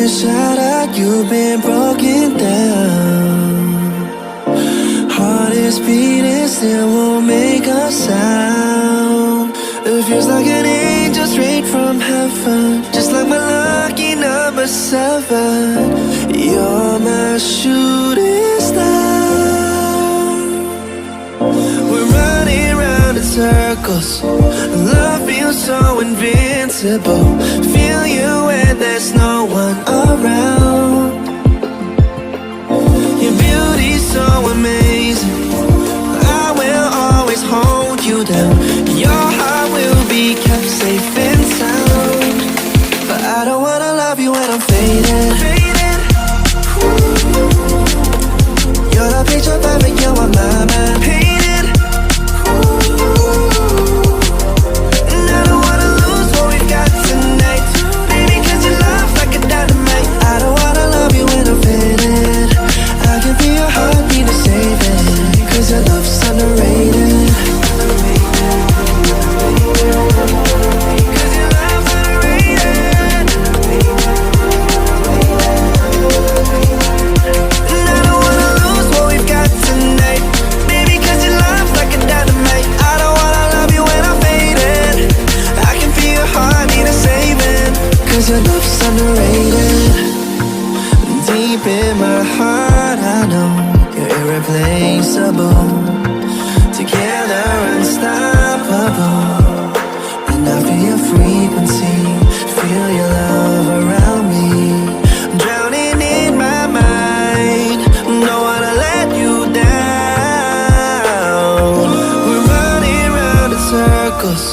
been shattered, you've been broken down. Heart is beating, still won't make a sound. It feels like an angel straight from heaven, just like my lucky number 7. You're my shooting star. We're running round in circles, love feels so invincible. Feel you when there's no one around. Your beauty's so amazing, I will always hold you down. Your heart will be kept safe and sound. But I don't wanna love you when I'm faded. You're the picture perfect, you're on my mind. Painted. And I don't wanna lose what we've got tonight, baby, cause your love's like a dynamite. I don't wanna love you when I'm faded. I can feel your heartbeat to save it, cause your love's underrated. Cause your love's underrated. And I don't wanna lose what we've got tonight, baby, cause your love's like a dynamite. I don't wanna love you when I'm faded. I can feel your heartbeat to save it, cause your love's underrated. Deep in my heart I know you're irreplaceable. Together unstoppable. And I feel your frequency, feel your love around me. I'm drowning in my mind, don't wanna let you down. We're running round in circles,